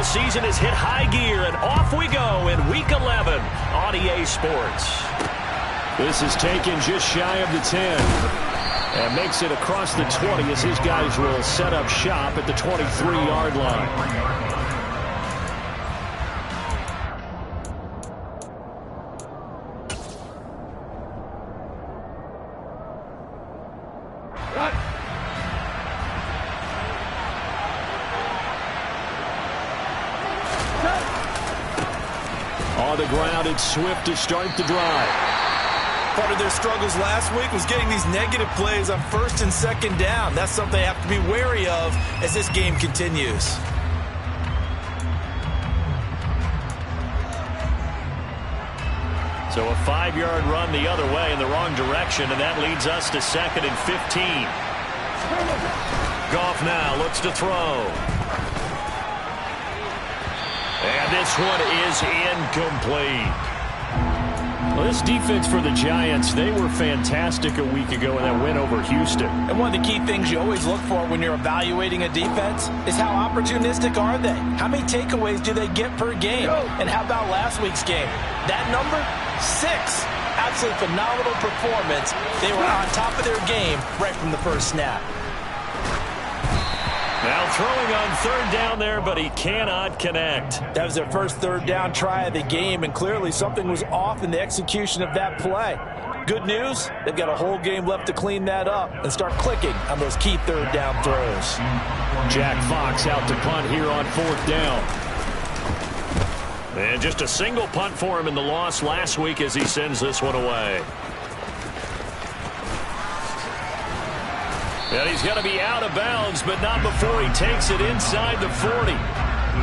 NFL season has hit high gear, and off we go in Week 11 on EA Sports. This is taken just shy of the 10. And makes it across the 20 as his guys will set up shop at the 23-yard line. On the ground, it's Swift to start the drive. Part of their struggles last week was getting these negative plays on first and second down. That's something they have to be wary of as this game continues. So a 5-yard run the other way in the wrong direction, and that leads us to 2nd and 15. Goff now looks to throw. And this one is incomplete. Well, this defense for the Giants, they were fantastic a week ago in that win over Houston. And one of the key things you always look for when you're evaluating a defense is how opportunistic are they? How many takeaways do they get per game? And how about last week's game? That number, 6. Absolutely phenomenal performance. They were on top of their game right from the first snap. Now throwing on 3rd down there, but he cannot connect. That was their first 3rd down try of the game, and clearly something was off in the execution of that play. Good news, they've got a whole game left to clean that up and start clicking on those key 3rd down throws. Jack Fox out to punt here on 4th down. And just a single punt for him in the loss last week as he sends this one away. And he's going to be out of bounds, but not before he takes it inside the 40.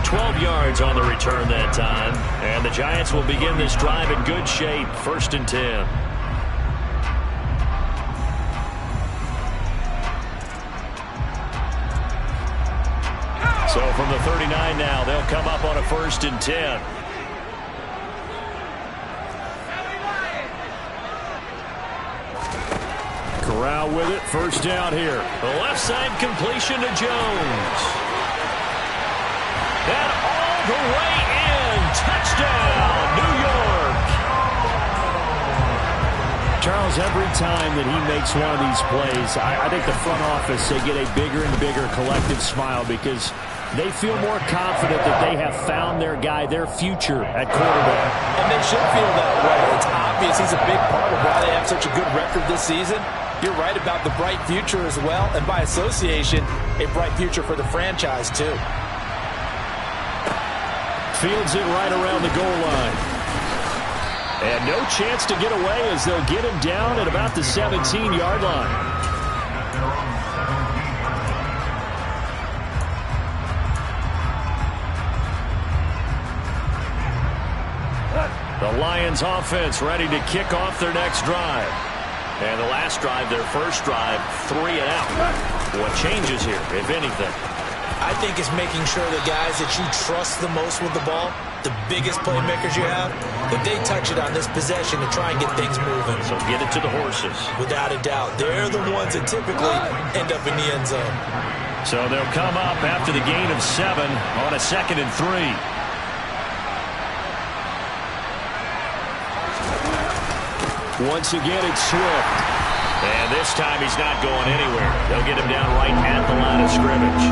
12 yards on the return that time. And the Giants will begin this drive in good shape. 1st and 10. So from the 39 now, they'll come up on a 1st and 10. Corral with it. 1st down here. The left side completion to Jones. And all the way in. Touchdown, New York. Charles, every time that he makes one of these plays, I think the front office, they get a bigger and bigger collective smile because they feel more confident that they have found their guy, their future at quarterback. And they should feel that way. It's obvious he's a big part of why they have such a good record this season. You're right about the bright future as well, and by association, a bright future for the franchise, too. Fields it right around the goal line. And no chance to get away as they'll get him down at about the 17-yard line. The Lions offense ready to kick off their next drive. And the last drive, their first drive, 3 and out. What changes here, if anything? I think it's making sure the guys that you trust the most with the ball, the biggest playmakers you have, that they touch it on this possession to try and get things moving. So get it to the horses. Without a doubt. They're the ones that typically end up in the end zone. So they'll come up after the gain of 7 on a 2nd and 3. Once again, it's Swift. And this time he's not going anywhere. They'll get him down right at the line of scrimmage.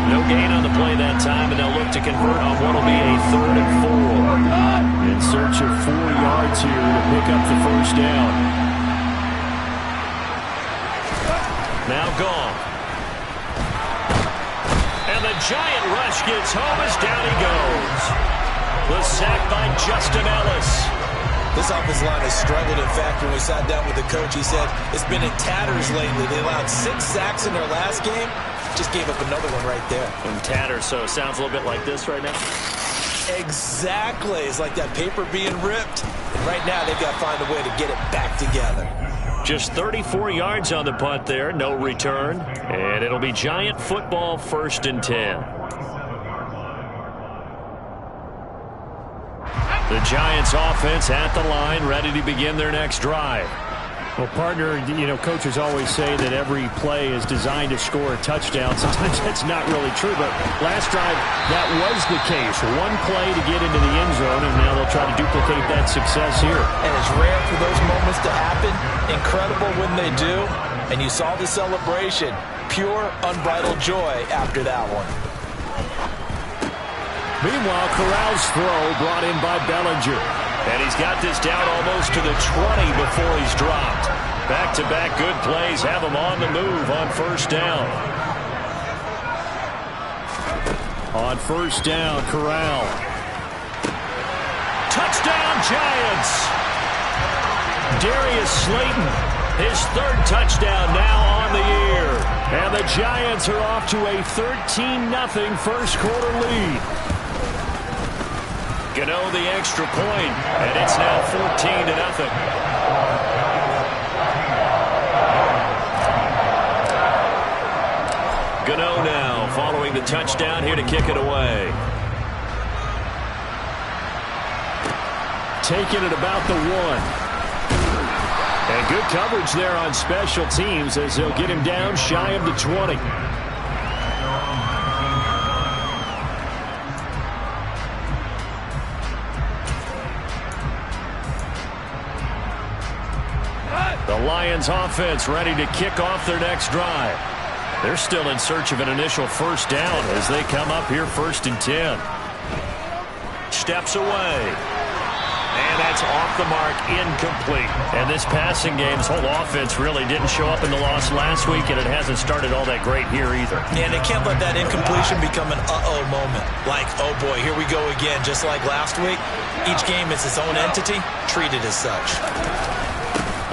No gain on the play that time, and they'll look to convert on what will be a 3rd and 4. In search of 4 yards here to pick up the 1st down. Now gone. And the giant rush gets home as down he goes. The sack by Justin Ellis. This offensive line has struggled. In fact, when we sat down with the coach, he said it's been in tatters lately. They allowed 6 sacks in their last game. Just gave up another one right there. In tatters, so it sounds a little bit like this right now. Exactly. It's like that paper being ripped. And right now, they've got to find a way to get it back together. Just 34 yards on the punt there. No return. And it'll be Giant football, 1st and 10. The Giants offense at the line, ready to begin their next drive. Well, partner, you know, coaches always say that every play is designed to score a touchdown. Sometimes that's not really true, but last drive, that was the case. One play to get into the end zone, and now they'll try to duplicate that success here. And it's rare for those moments to happen. Incredible when they do. And you saw the celebration. Pure, unbridled joy after that one. Meanwhile, Corral's throw brought in by Bellinger. And he's got this down almost to the 20 before he's dropped. Back-to-back good plays have him on the move on first down. On first down, Corral. Touchdown, Giants! Darius Slayton, his third touchdown now on the year. And the Giants are off to a 13-0 first quarter lead. Gano the extra point, and it's now 14-0. Gano now following the touchdown here to kick it away. Taking it about the 1. And good coverage there on special teams as they'll get him down shy of the 20. The Lions offense ready to kick off their next drive. They're still in search of an initial first down as they come up here 1st and 10. Steps away. And that's off the mark, incomplete. And this passing game's whole offense really didn't show up in the loss last week, and it hasn't started all that great here either. And they can't let that incompletion become an uh-oh moment. Like, oh boy, here we go again, just like last week. Each game is its own entity, treated as such.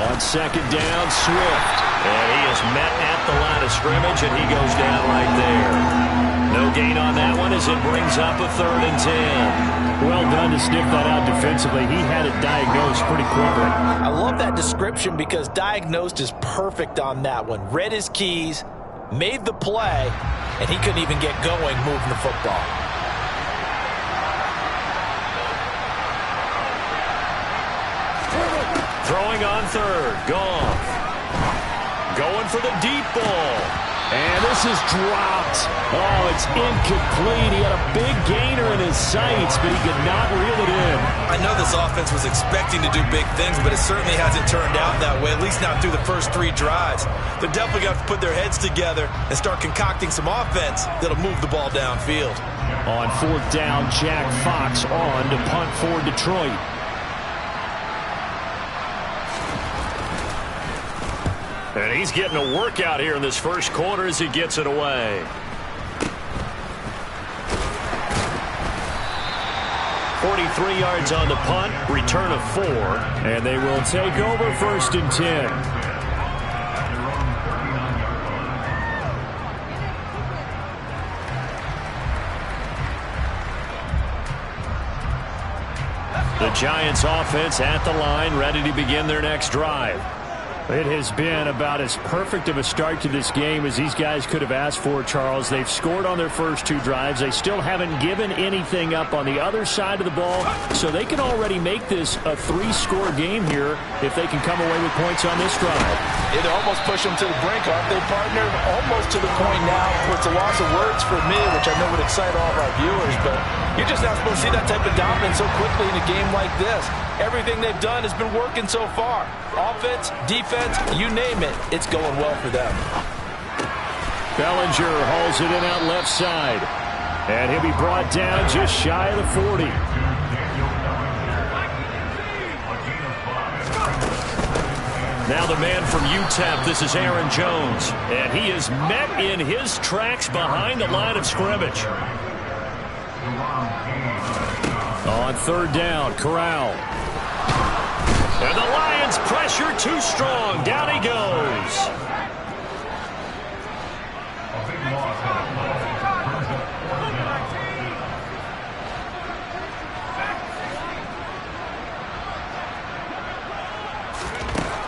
On second down, Swift. And he is met at the line of scrimmage, and he goes down right there. No gain on that one as it brings up a 3rd and 10. Well done to sniff that out defensively. He had it diagnosed pretty quickly. I love that description because diagnosed is perfect on that one. Read his keys, made the play, and he couldn't even get going moving the football. Throwing on 3rd, Goff. Going for the deep ball. And this is dropped. Oh, it's incomplete. He had a big gainer in his sights, but he could not reel it in. I know this offense was expecting to do big things, but it certainly hasn't turned out that way, at least not through the first 3 drives. They're definitely going to have to put their heads together and start concocting some offense that'll move the ball downfield. On 4th down, Jack Fox on to punt for Detroit. And he's getting a workout here in this first quarter as he gets it away. 43 yards on the punt, return of 4. And they will take over 1st and 10. The Giants offense at the line, ready to begin their next drive. It has been about as perfect of a start to this game as these guys could have asked for, Charles. They've scored on their first 2 drives. They still haven't given anything up on the other side of the ball, so they can already make this a 3-score game here if they can come away with points on this drive. It almost pushed them to the brink, aren't they, partner? Almost to the point now where it's a loss of words for me, which I know would excite all of our viewers, but you're just not supposed to see that type of dominance so quickly in a game like this. Everything they've done has been working so far. Offense, defense, you name it, it's going well for them. Bellinger hauls it in out left side. And he'll be brought down just shy of the 40. Now the man from UTEP, this is Aaron Jones. And he is met in his tracks behind the line of scrimmage. On 3rd down, Corral. And the Lions pressure too strong. Down he goes.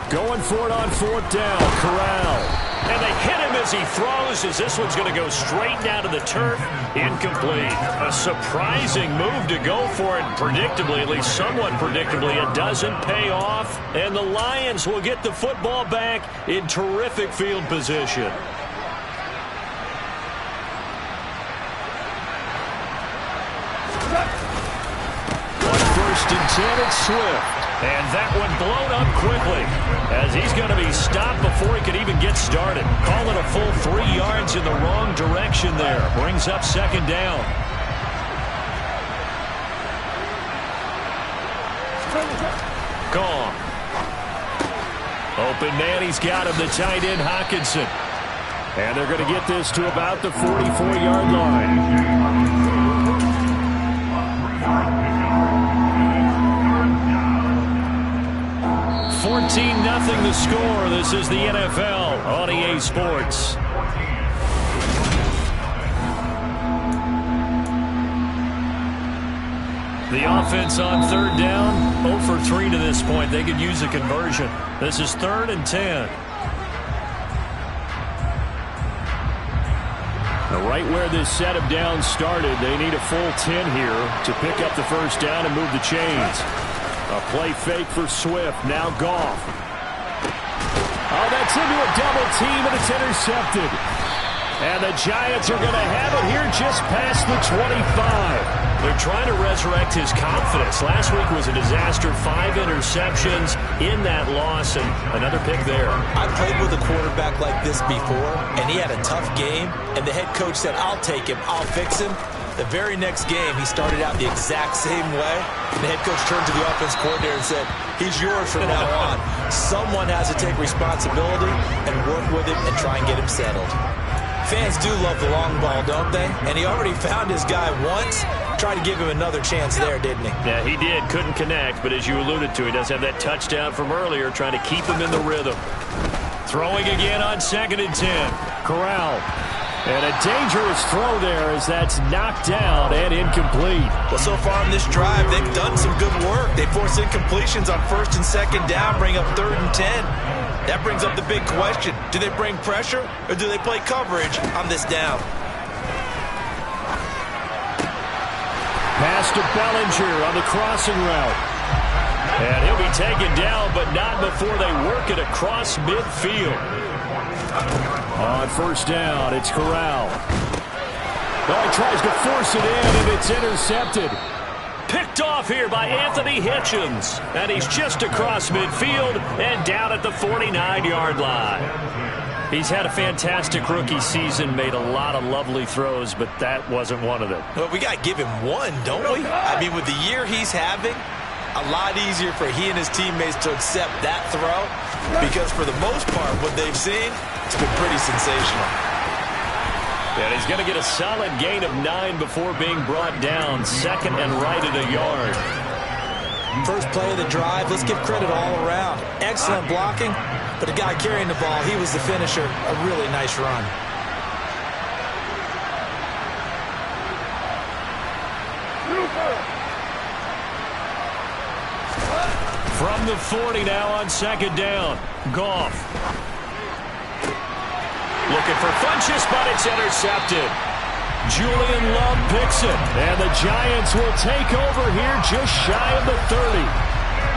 Going for it on 4th down, Corral. And they hit him as he throws, as this one's going to go straight down to the turf. Incomplete. A surprising move to go for it. Predictably, at least somewhat predictably, it doesn't pay off. And the Lions will get the football back in terrific field position. On 1st and 10, it's Swift. And that one blown up quickly, as he's going to be stopped before he could even get started. Call it a full 3 yards in the wrong direction there. Brings up 2nd down. Gone. Open man, he's got him, the tight end Hockenson. And they're going to get this to about the 44-yard line. 14-0 the score. This is the NFL on EA Sports. The offense on 3rd down, 0 for 3 to this point. They could use a conversion. This is 3rd and 10. Now, right where this set of downs started, they need a full 10 here to pick up the 1st down and move the chains. A play fake for Swift. Now Goff. Oh, that's into a double team, and it's intercepted. And the Giants are going to have it here just past the 25. They're trying to resurrect his confidence. Last week was a disaster. 5 interceptions in that loss, and another pick there. I played with a quarterback like this before, and he had a tough game, and the head coach said, I'll take him, I'll fix him. The very next game, he started out the exact same way. The head coach turned to the offense coordinator and said, he's yours from now on. Someone has to take responsibility and work with him and try and get him settled. Fans do love the long ball, don't they? And he already found his guy once. Tried to give him another chance there, didn't he? Yeah, he did. Couldn't connect, but as you alluded to, he does have that touchdown from earlier, trying to keep him in the rhythm. Throwing again on 2nd and 10. Corral. And a dangerous throw there as that's knocked down and incomplete. Well, so far in this drive, they've done some good work. They force incompletions on 1st and 2nd down, bring up 3rd and 10. That brings up the big question. Do they bring pressure or do they play coverage on this down? Pass to Bellinger on the crossing route. And he'll be taken down, but not before they work it across midfield. On 1st down, it's Corral. Oh, he tries to force it in, and it's intercepted. Picked off here by Anthony Hitchens. And he's just across midfield and down at the 49-yard line. He's had a fantastic rookie season, made a lot of lovely throws, but that wasn't one of them. Well, we got to give him one, don't we? I mean, with the year he's having, a lot easier for he and his teammates to accept that throw, because for the most part, what they've seen, it's been pretty sensational. And he's going to get a solid gain of 9 before being brought down. 2nd and right at a yard. First play of the drive, let's give credit all around. Excellent blocking, but the guy carrying the ball, he was the finisher. A really nice run. From the 40 now on 2nd down. Goff. Looking for Funchess, but it's intercepted. Julian Love picks it, and the Giants will take over here just shy of the 30.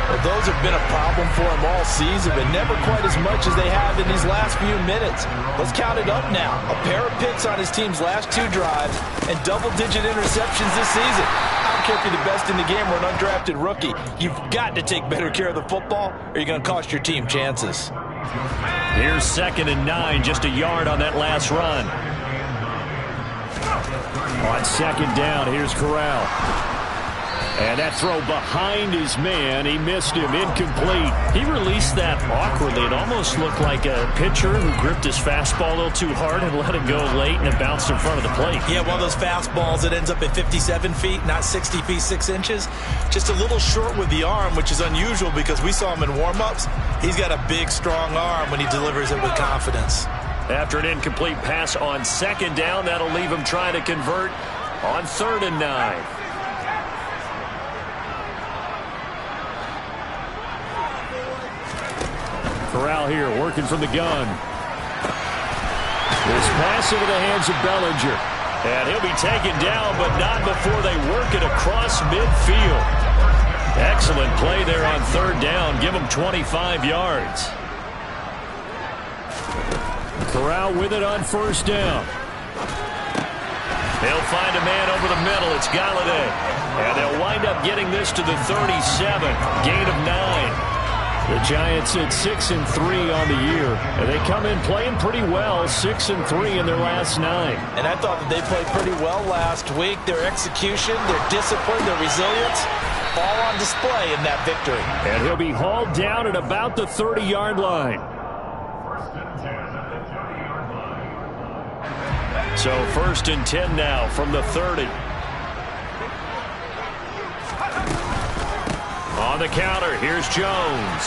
Well, those have been a problem for him all season, but never quite as much as they have in these last few minutes. Let's count it up now. A pair of picks on his team's last 2 drives and double-digit interceptions this season. I don't care if you're the best in the game or an undrafted rookie. You've got to take better care of the football or you're going to cost your team chances. Here's 2nd and 9, just a yard on that last run. On 2nd down, here's Corral. And that throw behind his man, he missed him, incomplete. He released that awkwardly. It almost looked like a pitcher who gripped his fastball a little too hard and let it go late, and it bounced in front of the plate. Yeah, one of those fastballs that ends up at 57 feet, not 60 feet, 6 inches. Just a little short with the arm, which is unusual because we saw him in warm-ups. He's got a big, strong arm when he delivers it with confidence. After an incomplete pass on 2nd down, that'll leave him trying to convert on 3rd and 9. Corral here working from the gun. This pass into the hands of Bellinger. And he'll be taken down, but not before they work it across midfield. Excellent play there on third down. Give them 25 yards. Corral with it on first down. They'll find a man over the middle. It's Galladay. And they'll wind up getting this to the 37. Gain of 9. The Giants at 6-3 on the year. And they come in playing pretty well, 6-3 in their last 9. And I thought that they played pretty well last week. Their execution, their discipline, their resilience, all on display in that victory. And he'll be hauled down at about the 30-yard line. So 1st and 10 now from the 30. On the counter, here's Jones.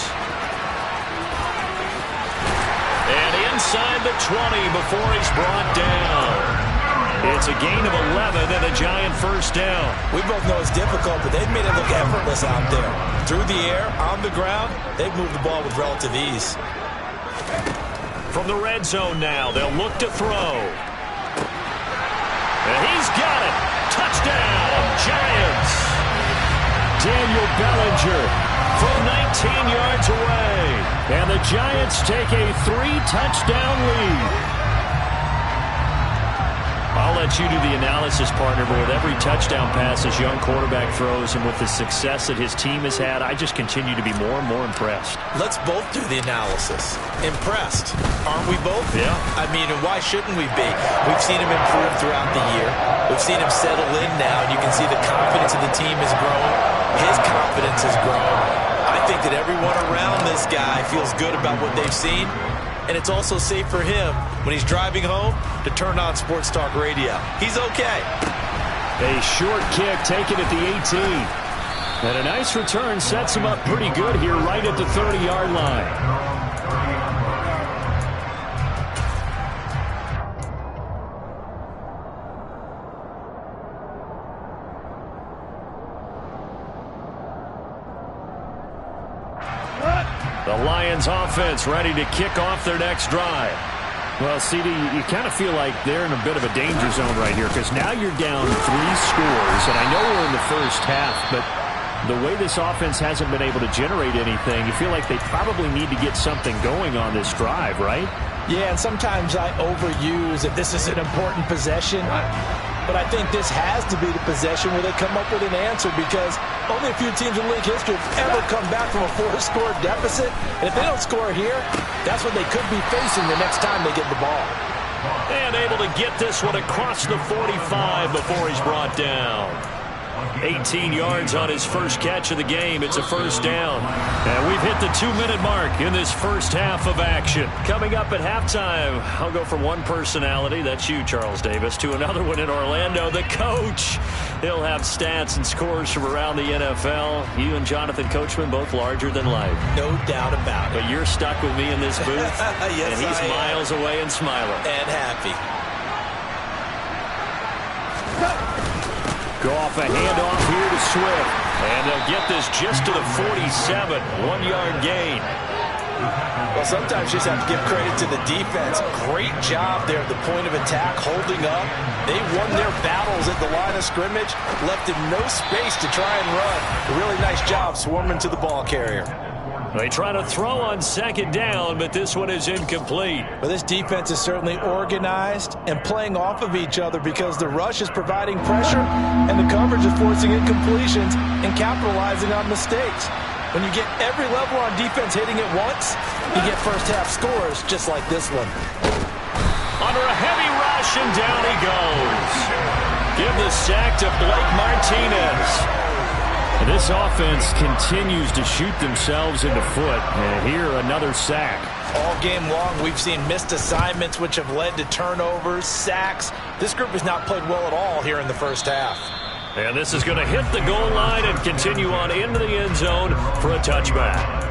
And inside the 20 before he's brought down. It's a gain of 11 and a Giant first down. We both know it's difficult, but they've made it look effortless out there. Through the air, on the ground, they've moved the ball with relative ease. From the red zone now, they'll look to throw. And he's got it. Touchdown, Giants. Daniel Bellinger from 19 yards away. And the Giants take a 3-touchdown lead. I'll let you do the analysis, partner, but with every touchdown pass this young quarterback throws and with the success that his team has had, I just continue to be more and more impressed. Let's both do the analysis. Impressed. Aren't we both? Yeah. I mean, and why shouldn't we be? We've seen him improve throughout the year. We've seen him settle in now, and you can see the confidence of the team has grown. His confidence has grown. I think that everyone around this guy feels good about what they've seen. And it's also safe for him when he's driving home to turn on Sports Talk Radio. He's okay. A short kick taken at the 18. And a nice return sets him up pretty good here right at the 30-yard line. The Lions offense ready to kick off their next drive. Well, CD, you kind of feel like they're in a bit of a danger zone right here because now you're down 3 scores, and I know we're in the first half, but the way this offense hasn't been able to generate anything, you feel like they probably need to get something going on this drive, right? Yeah, and sometimes I overuse that this is an important possession. But I think this has to be the possession where they come up with an answer because only a few teams in league history have ever come back from a 4-score deficit. And if they don't score here, that's what they could be facing the next time they get the ball. And able to get this one across the 45 before he's brought down. 18 yards on his first catch of the game. It's a first down. And we've hit the 2-minute mark in this first half of action. Coming up at halftime, I'll go from one personality, that's you, Charles Davis, to another one in Orlando, the coach. He'll have stats and scores from around the NFL. You and Jonathan Coachman, both larger than life. No doubt about it. But you're stuck with me in this booth. Yes, and he's miles away and smiling. And happy. Goff a handoff here to Swift. And they'll get this just to the 47. 1-yard gain. Well, sometimes you just have to give credit to the defense. Great job there at the point of attack, holding up. They won their battles at the line of scrimmage, left him no space to try and run. A really nice job swarming to the ball carrier. They try to throw on second down, but this one is incomplete. But this defense is certainly organized and playing off of each other because the rush is providing pressure and the coverage is forcing incompletions and capitalizing on mistakes. When you get every level on defense hitting it once, you get first-half scores just like this one. Under a heavy rush, and down he goes. Give the sack to Blake Martinez. And this offense continues to shoot themselves in the foot. And here, another sack. All game long, we've seen missed assignments, which have led to turnovers, sacks. This group has not played well at all here in the first half. And this is going to hit the goal line and continue on into the end zone for a touchback.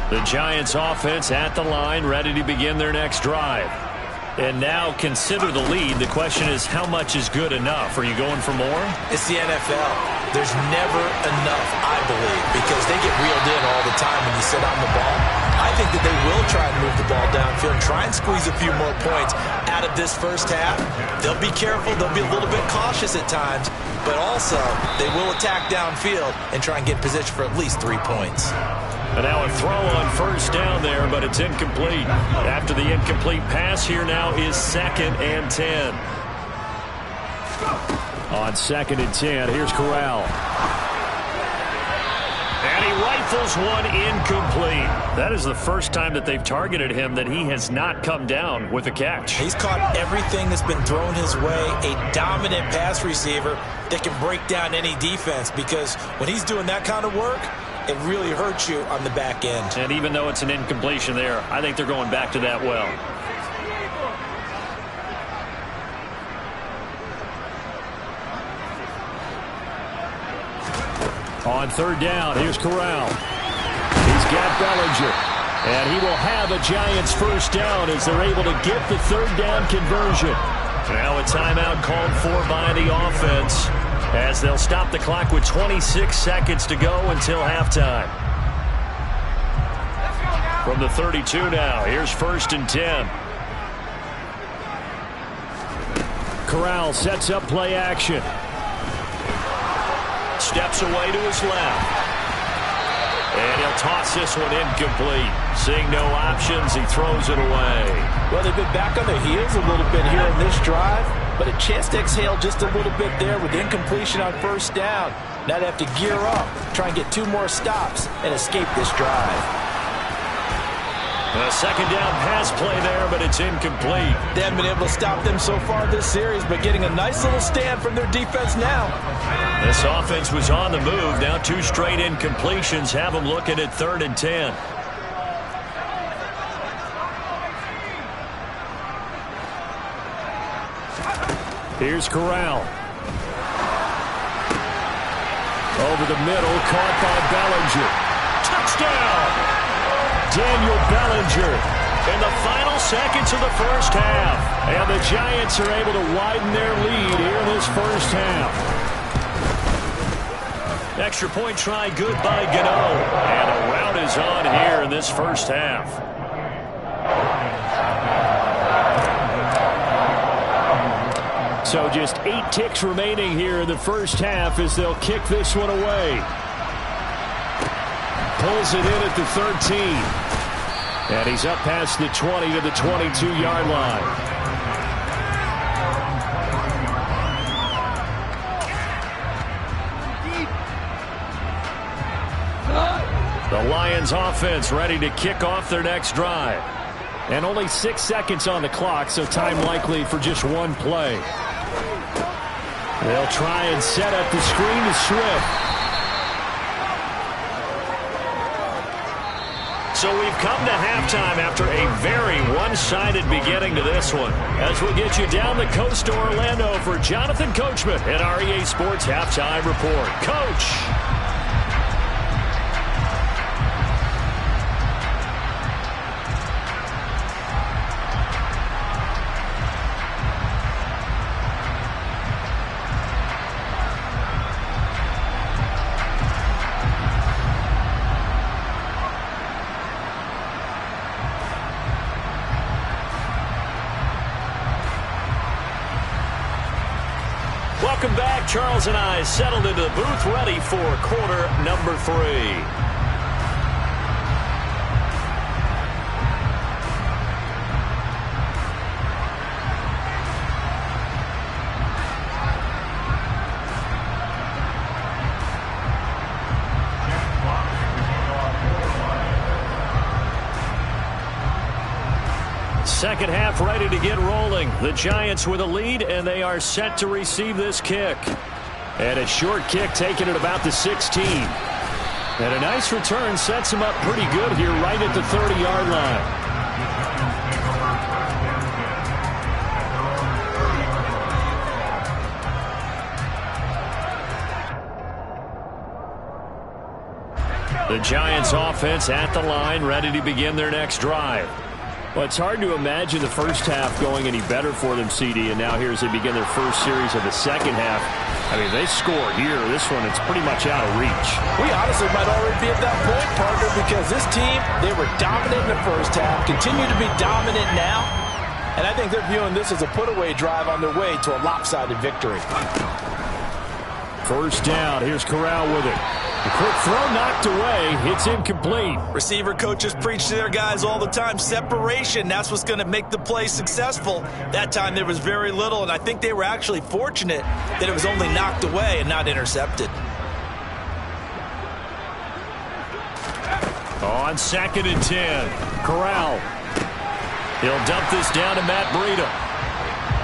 The Giants offense at the line, ready to begin their next drive. And now consider the lead. The question is, how much is good enough? Are you going for more? It's the NFL. there's never enough, I believe, because they get reeled in all the time when you sit on the ball. I think that they will try and move the ball downfield and try and squeeze a few more points out of this first half. They'll be careful. They'll be a little bit cautious at times, but also they will attack downfield and try and get position for at least 3 points. And now a throw on first down there, but it's incomplete. After the incomplete pass, here now is 2nd and 10. On 2nd and 10, here's Corral. And he rifles one incomplete. That is the first time that they've targeted him that he has not come down with a catch. He's caught everything that's been thrown his way. A dominant pass receiver that can break down any defense, because when he's doing that kind of work, it really hurts you on the back end. And even though it's an incompletion there, I think they're going back to that well. On 3rd down, here's Corral. He's got Bellinger. And he will have a Giants first down as they're able to get the 3rd down conversion. Now a timeout called for by the offense, as they'll stop the clock with 26 seconds to go until halftime. From the 32 now, here's 1st and 10. Corral sets up play action. Steps away to his left. And he'll toss this one incomplete. Seeing no options, he throws it away. Well, they've been back on their heels a little bit here in this drive, but a chance to exhale just a little bit there with incompletion on first down. Now they have to gear up, try and get 2 more stops, and escape this drive. A 2nd down pass play there, but it's incomplete. They haven't been able to stop them so far this series, but getting a nice little stand from their defense now. This offense was on the move. Now 2 straight incompletions have them looking at 3rd and 10. Here's Corral. Over the middle, caught by Bellinger. Touchdown! Daniel Bellinger in the final seconds of the first half. And the Giants are able to widen their lead here in this first half. Extra point try good by Gano. And a rout is on here in this first half. So just 8 ticks remaining here in the first half as they'll kick this one away. Pulls it in at the 13. And he's up past the 20 to the 22-yard line. The Lions offense ready to kick off their next drive. And only 6 seconds on the clock, so time likely for just 1 play. They'll try and set up the screen to Swift. So we've come to halftime after a very one-sided beginning to this one. As we'll get you down the coast to Orlando for Jonathan Coachman at our EA Sports Halftime Report. Coach! Welcome back. Charles and I settled into the booth ready for quarter number 3. Second half ready to get rolling. The Giants with a lead, and they are set to receive this kick. And a short kick taken at about the 16. And a nice return sets him up pretty good here right at the 30-yard line. The Giants offense at the line, ready to begin their next drive. Well, it's hard to imagine the first half going any better for them, CD, and now here as they begin their first series of the second half. I mean, they score here. This one, it's pretty much out of reach. We honestly might already be at that point, partner, because this team, they were dominant in the first half, continue to be dominant now, and I think they're viewing this as a put-away drive on their way to a lopsided victory. First down. Here's Corral with it. A quick throw knocked away. It's incomplete. Receiver coaches preach to their guys all the time. Separation, that's what's going to make the play successful. That time there was very little, and I think they were actually fortunate that it was only knocked away and not intercepted. On 2nd and 10. Corral. He'll dump this down to Matt Breida.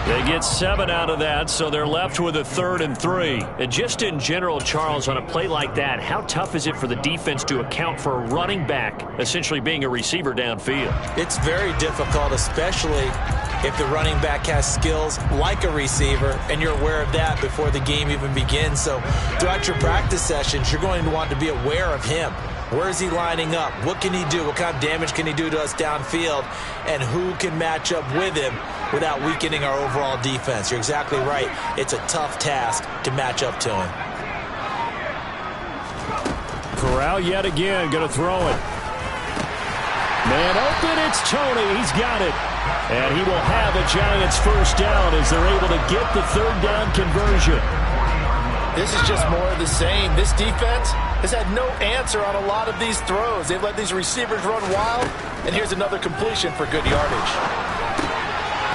They get 7 out of that, so they're left with a 3rd and 3. And just in general, Charles, on a play like that, how tough is it for the defense to account for a running back essentially being a receiver downfield? It's very difficult, especially if the running back has skills like a receiver, and you're aware of that before the game even begins. So throughout your practice sessions, you're going to want to be aware of him. Where is he lining up? What can he do? What kind of damage can he do to us downfield? And who can match up with him without weakening our overall defense? You're exactly right. It's a tough task to match up to him. Corral yet again going to throw it. Man open, it's Tony. He's got it. And he will have a Giants first down as they're able to get the 3rd down conversion. This is just more of the same. This defense has had no answer on a lot of these throws. They've let these receivers run wild, and here's another completion for good yardage.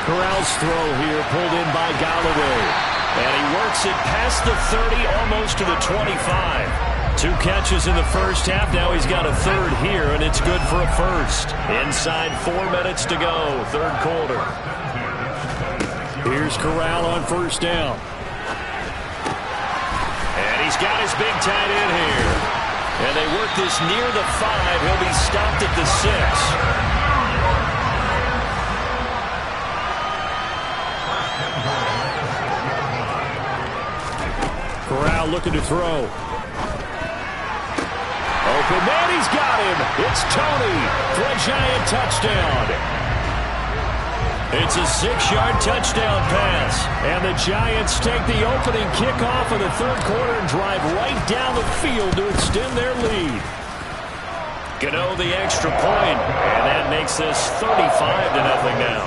Corral's throw here pulled in by Galloway. And he works it past the 30, almost to the 25. 2 catches in the first half. Now he's got a 3rd here, and it's good for a first. Inside 4 minutes to go, 3rd quarter. Here's Corral on first down. He's got his big tight end here. And they work this near the 5. He'll be stopped at the 6. Corral looking to throw. Open man, he's got him. It's Tony for a Giant touchdown. It's a 6-yard touchdown pass. And the Giants take the opening kickoff of the 3rd quarter and drive right down the field to extend their lead. Gano the extra point, and that makes this 35-0 now.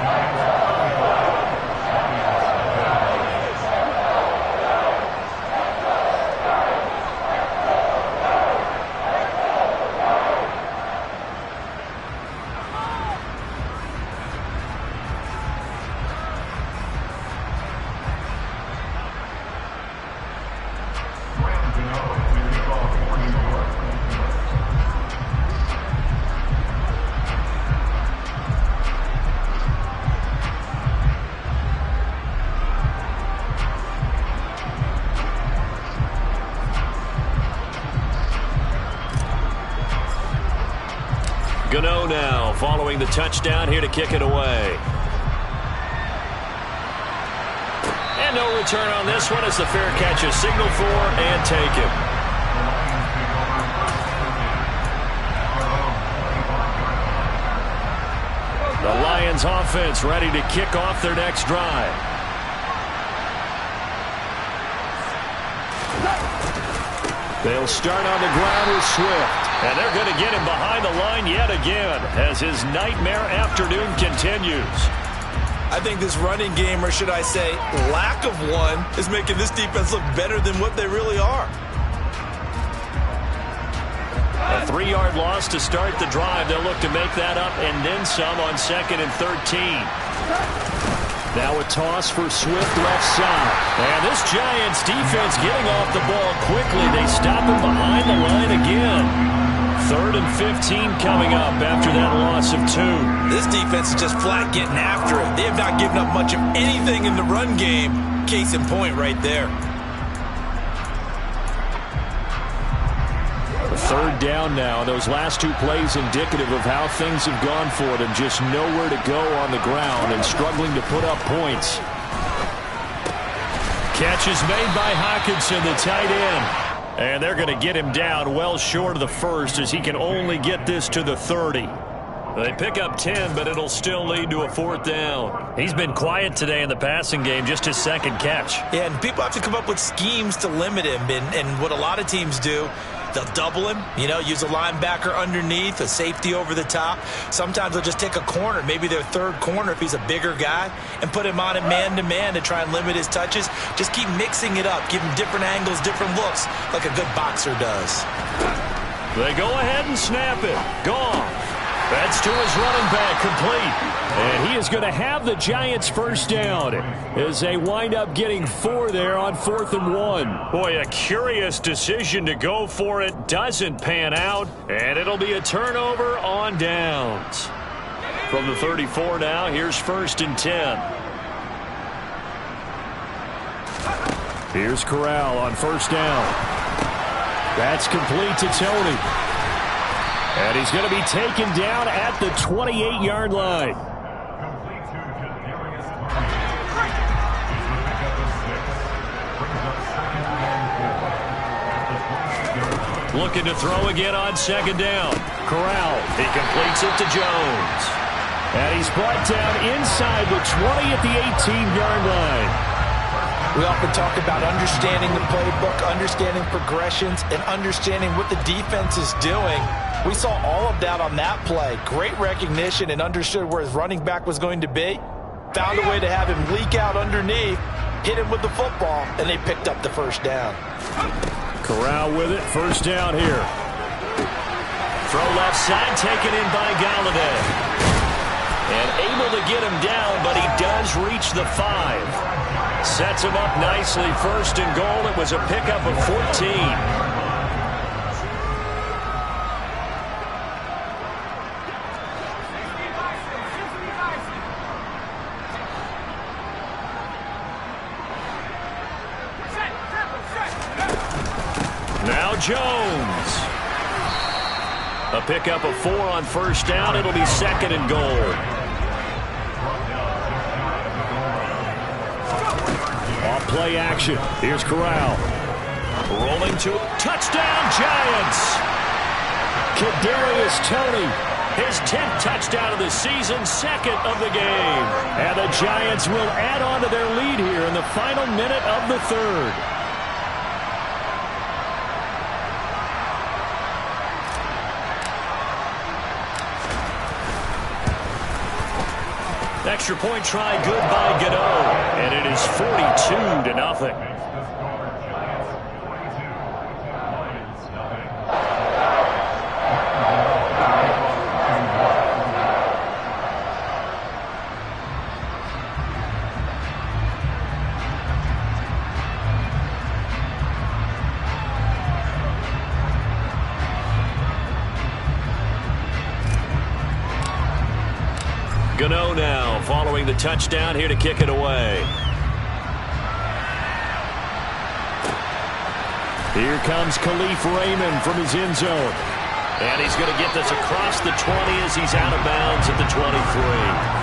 Gano now following the touchdown here to kick it away. And no return on this one as the fair catch is signaled for and taken. The Lions offense ready to kick off their next drive. They'll start on the ground with Swift. And they're going to get him behind the line yet again as his nightmare afternoon continues. I think this running game, or should I say lack of one, is making this defense look better than what they really are. A 3-yard loss to start the drive. They'll look to make that up and then some on 2nd and 13. Now a toss for Swift left side. And this Giants defense getting off the ball quickly. They stop him behind the line again. 3rd and 15 coming up after that loss of 2. This defense is just flat getting after it. They have not given up much of anything in the run game. Case in point right there. A 3rd down now. Those last 2 plays indicative of how things have gone for them. Just nowhere to go on the ground and struggling to put up points. Catch is made by Hockenson, the tight end. And they're going to get him down well short of the 1st as he can only get this to the 30. They pick up 10, but it'll still lead to a 4th down. He's been quiet today in the passing game, just his second catch. Yeah, and people have to come up with schemes to limit him. And what a lot of teams do, they'll double him, use a linebacker underneath, a safety over the top. Sometimes they'll just take a corner, maybe their third corner if he's a bigger guy, and put him on a man-to-man to try and limit his touches. Just keep mixing it up, give him different angles, different looks, like a good boxer does. They go ahead and snap it. Gone. That's to his running back, complete. And he is going to have the Giants' first down as they wind up getting 4 there on 4th and 1. Boy, a curious decision to go for it. Doesn't pan out, and it'll be a turnover on downs. From the 34 now, here's 1st and 10. Here's Corral on 1st down. That's complete to Tony. And he's going to be taken down at the 28-yard line. Looking to throw again on 2nd down. Corral. He completes it to Jones. And he's brought down inside the 20 at the 18-yard line. We often talk about understanding the playbook, understanding progressions, and understanding what the defense is doing. We saw all of that on that play. Great recognition and understood where his running back was going to be. Found a way to have him leak out underneath, hit him with the football, and they picked up the first down. Corral with it. First down here. Throw left side, taken in by Galladay. And able to get him down, but he does reach the 5. Sets him up nicely. 1st and goal. It was a pickup of 14. Now Jones. A pickup of 4 on 1st down. It'll be 2nd and goal. Play action. Here's Corral. Rolling to touchdown Giants. Kadarius Toney. His 10th touchdown of the season, 2nd of the game. And the Giants will add on to their lead here in the final minute of the 3rd. Extra point try good by Gano. And it is 42-0. Gano now following the touchdown here to kick it away. Here comes Khalif Raymond from his end zone. And he's going to get this across the 20 as he's out of bounds at the 23.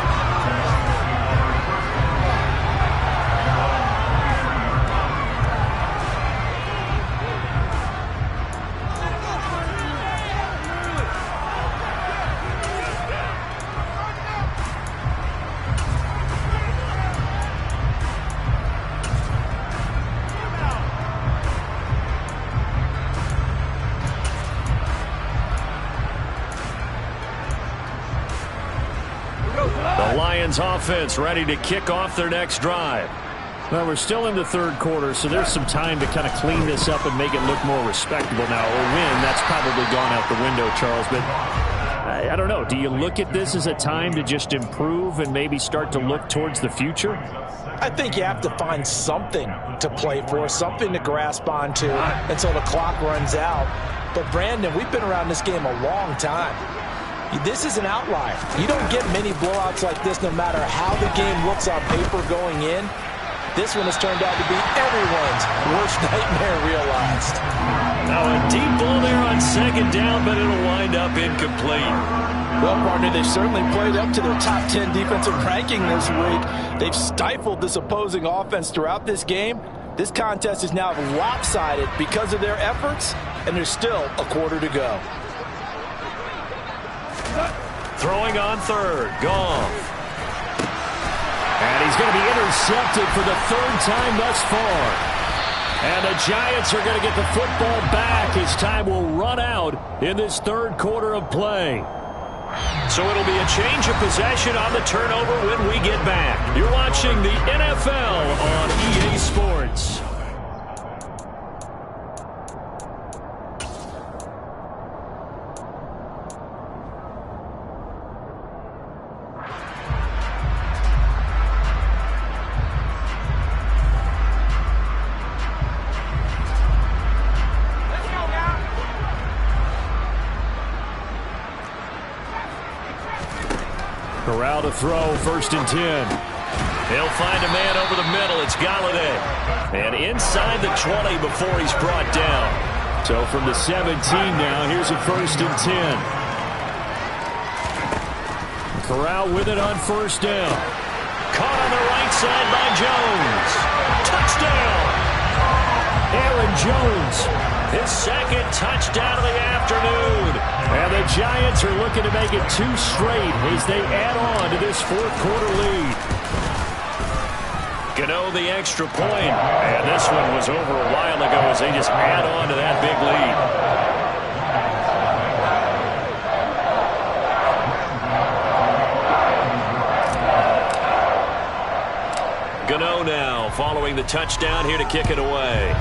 Offense ready to kick off their next drive. Well, we're still in the 3rd quarter, so there's some time to kind of clean this up and make it look more respectable now. Or win, that's probably gone out the window, Charles. But I don't know. Do you look at this as a time to just improve and maybe start to look towards the future? I think you have to find something to play for, something to grasp onto until the clock runs out. But, Brandon, we've been around this game a long time. This is an outlier. You don't get many blowouts like this no matter how the game looks on paper going in. This one has turned out to be everyone's worst nightmare realized. Now a deep ball there on 2nd down, but it'll wind up incomplete. Well, partner, they've certainly played up to their top 10 defensive ranking this week. They've stifled this opposing offense throughout this game. This contest is now lopsided because of their efforts, and there's still a quarter to go. Throwing on third. Goff. And he's going to be intercepted for the third time thus far. And the Giants are going to get the football back as time will run out in this third quarter of play. So it'll be a change of possession on the turnover when we get back. You're watching the NFL on EA Sports. Corral to throw, 1st and 10. He'll find a man over the middle. It's Galladay. And inside the 20 before he's brought down. So from the 17 now, here's a 1st and 10. Corral with it on 1st down. Caught on the right side by Jones. Touchdown! Aaron Jones, his second touchdown of the afternoon. And the Giants are looking to make it 2 straight as they add on to this fourth quarter lead. Gano the extra point. And this one was over a while ago as they just add on to that big lead. Gano now following the touchdown here to kick it away.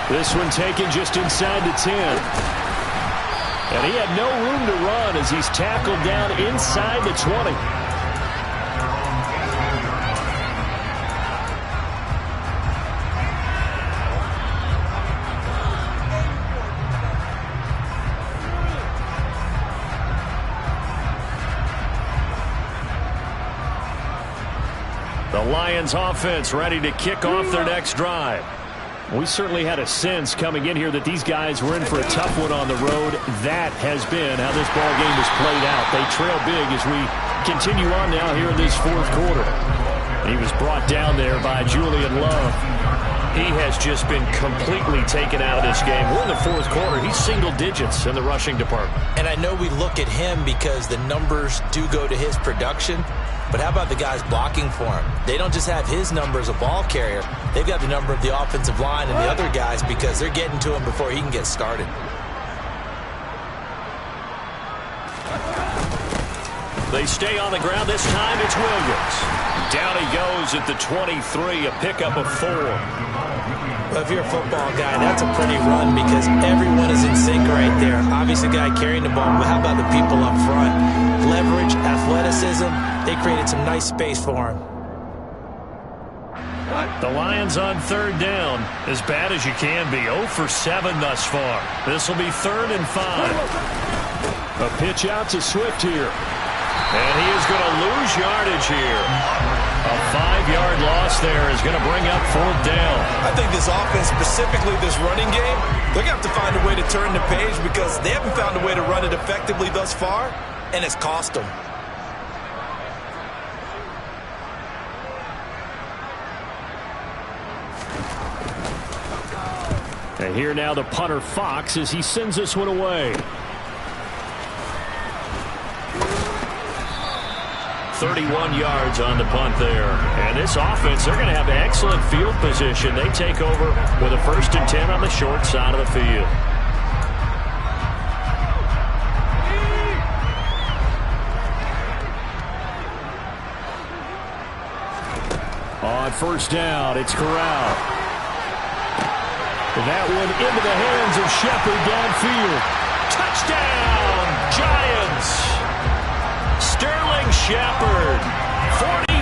This one taken just inside the 10. And he had no room to run as he's tackled down inside the 20. The Lions offense ready to kick off their next drive. We certainly had a sense coming in here that these guys were in for a tough one on the road. That has been how this ball game has played out. They trail big as we continue on now here in this fourth quarter. He was brought down there by Julian Love. He has just been completely taken out of this game. We're in the fourth quarter. He's single digits in the rushing department. And I know we look at him because the numbers do go to his production. But how about the guys blocking for him? They don't just have his number as a ball carrier. They've got the number of the offensive line and the other guys because they're getting to him before he can get started. They stay on the ground. This time it's Williams. Down he goes at the 23, a pickup of 4. Well, if you're a football guy, that's a pretty run because everyone is in sync right there. Obviously, the guy carrying the ball, but how about the people up front? Leverage, athleticism, they created some nice space for him. The Lions on 3rd down, as bad as you can be. 0 for 7 thus far. This will be 3rd and 5. A pitch out to Swift here. And he is going to lose yardage here. A 5-yard loss there is going to bring up 4th down. I think this offense, specifically this running game, they're going to have to find a way to turn the page because they haven't found a way to run it effectively thus far, and it's cost them. And here now the punter Fox as he sends this one away. 31 yards on the punt there. And this offense, they're going to have excellent field position. They take over with a 1st and 10 on the short side of the field. On 1st down, it's Corral. That one into the hands of Shepard downfield. Touchdown, Giants! Sterling Shepard, 45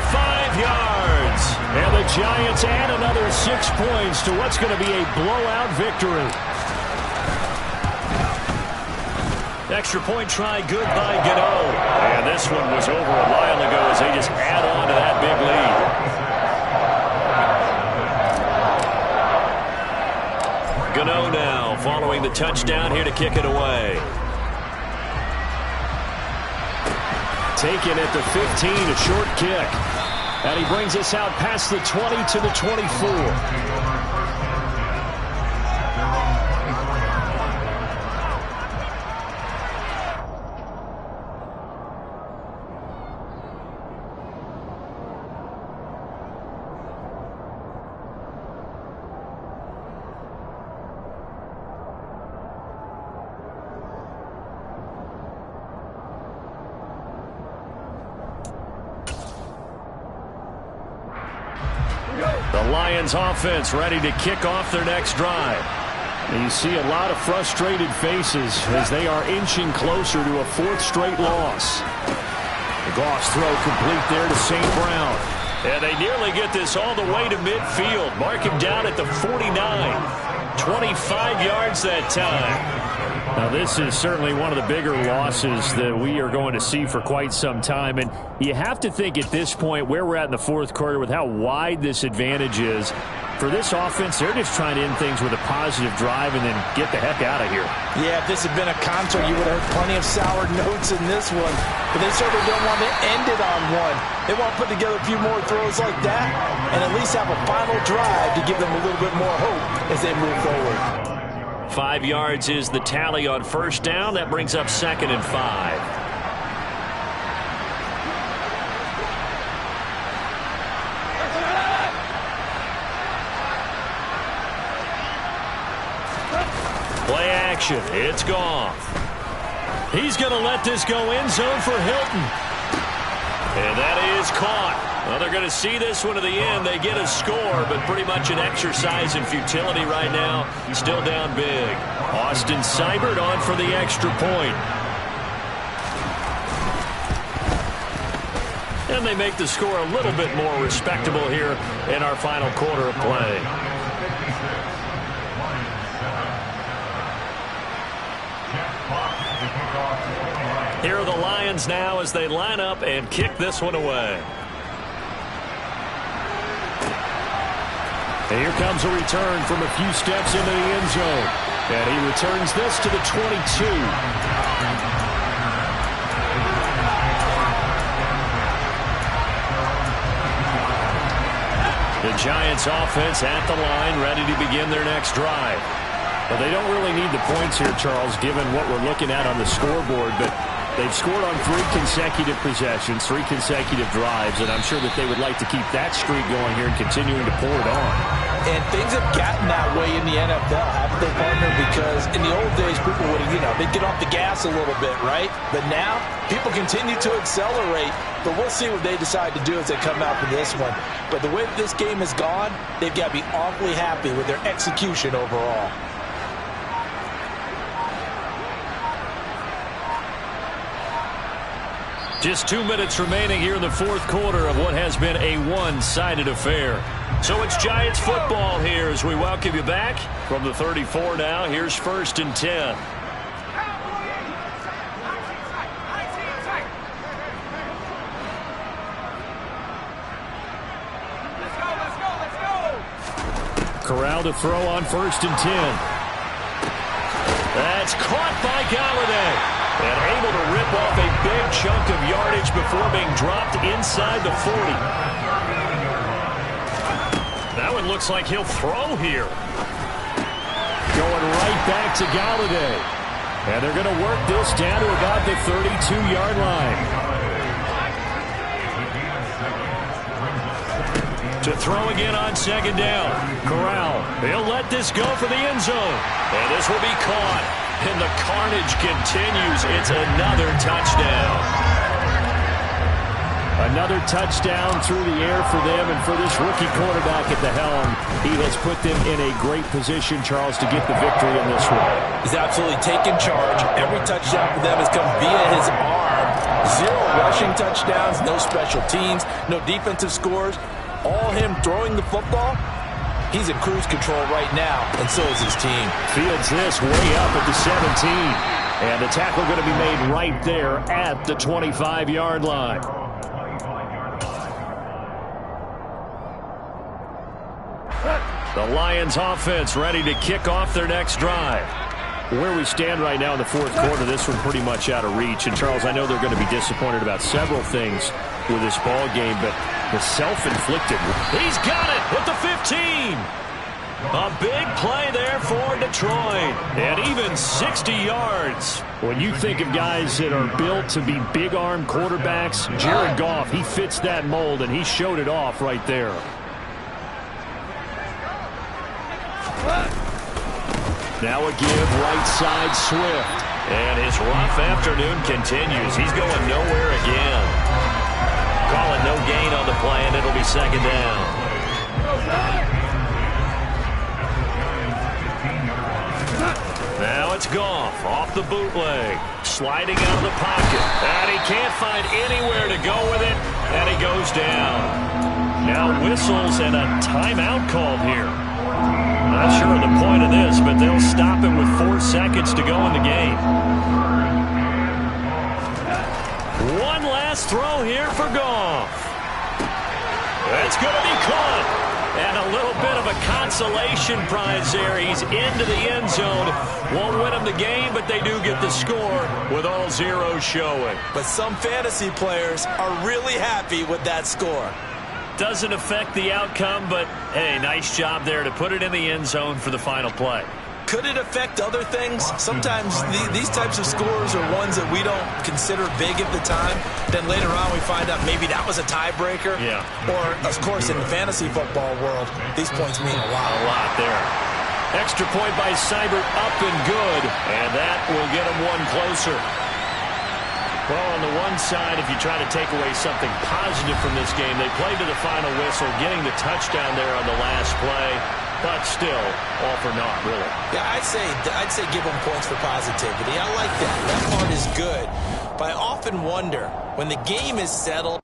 yards. And the Giants add another 6 points to what's going to be a blowout victory. Extra point try good by Gano. And this one was over a while ago as they just add on to that big lead. Gano now following the touchdown here to kick it away. Taken at the 15, a short kick. And he brings us out past the 20 to the 24. The Lions offense ready to kick off their next drive. And you see a lot of frustrated faces as they are inching closer to a fourth straight loss. The Goff's throw complete there to St. Brown. And they nearly get this all the way to midfield. Mark him down at the 49. 25 yards that time. Now, this is certainly one of the bigger losses that we are going to see for quite some time. And you have to think at this point where we're at in the fourth quarter with how wide this advantage is. For this offense, they're just trying to end things with a positive drive and then get the heck out of here. Yeah, if this had been a concert, you would have heard plenty of sour notes in this one. But they certainly don't want to end it on one. They want to put together a few more throws like that and at least have a final drive to give them a little bit more hope as they move forward. 5 yards is the tally on first down. That brings up 2nd and 5. Play action. It's Goff. He's going to let this go end zone for Hilton. And that is caught. Well, they're going to see this one to the end. They get a score, but pretty much an exercise in futility right now. Still down big. Austin Seibert on for the extra point. And they make the score a little bit more respectable here in our final quarter of play. Here are the Lions now as they line up and kick this one away. And here comes a return from a few steps into the end zone. And he returns this to the 22. The Giants offense at the line, ready to begin their next drive. Well, they don't really need the points here, Charles, given what we're looking at on the scoreboard, but they've scored on 3 consecutive possessions, 3 consecutive drives, and I'm sure that they would like to keep that streak going here and continuing to pour it on. And things have gotten that way in the NFL, haven't they, partner? Because in the old days, people would, they'd get off the gas a little bit, right? But now, people continue to accelerate, but we'll see what they decide to do as they come out for this one. But the way this game has gone, they've got to be awfully happy with their execution overall. Just 2 minutes remaining here in the fourth quarter of what has been a one-sided affair. So it's Giants football here as we welcome you back from the 34 now. Here's 1st and 10. Corral to throw on 1st and 10. That's caught by Galladay. And able to rip off a big chunk of yardage before being dropped inside the 40. That one looks like he'll throw here. Going right back to Galladay. And they're going to work this down to about the 32-yard line. To throw again on 2nd down. Corral, he'll let this go for the end zone. And this will be caught. And the carnage continues. It's another touchdown. Another touchdown through the air for them, and for this rookie quarterback at the helm, he has put them in a great position, Charles, to get the victory in this one. He's absolutely taken charge. Every touchdown for them has come via his arm. 0 rushing touchdowns, no special teams, no defensive scores. All him throwing the football. He's in cruise control right now, and so is his team. Fields this way up at the 17. And the tackle going to be made right there at the 25-yard line. The Lions offense ready to kick off their next drive. Where we stand right now in the fourth quarter, this one pretty much out of reach. And, Charles, I know they're going to be disappointed about several things with this ball game, but the self-inflicted. He's got it at the 15. A big play there for Detroit. And even 60 yards. When you think of guys that are built to be big-arm quarterbacks, Jared Goff, he fits that mold, and he showed it off right there. Now a give right side Swift. And his rough afternoon continues. He's going nowhere again. Call it no gain on the play, and it'll be 2nd down. Now it's Goff off the bootleg, sliding out of the pocket, and he can't find anywhere to go with it, and he goes down. Now whistles and a timeout called here. Not sure of the point of this, but they'll stop him with 4 seconds to go in the game. One last throw here for Goff. That's going to be caught. And a little bit of a consolation prize there. He's into the end zone. Won't win them the game, but they do get the score with all zeros showing. But some fantasy players are really happy with that score. Doesn't affect the outcome, but, hey, nice job there to put it in the end zone for the final play. Could it affect other things? Sometimes these types of scores are ones that we don't consider big at the time. Then later on we find out maybe that was a tiebreaker. Yeah. Or, of course, in the fantasy football world, these points mean a lot. A lot there. Extra point by Seibert, up and good. And that will get him one closer. Well, on the one side, if you try to take away something positive from this game, they played to the final whistle, getting the touchdown there on the last play. But still, all for naught, really. Yeah, I'd say give them points for positivity. I like that. That part is good. But I often wonder, when the game is settled,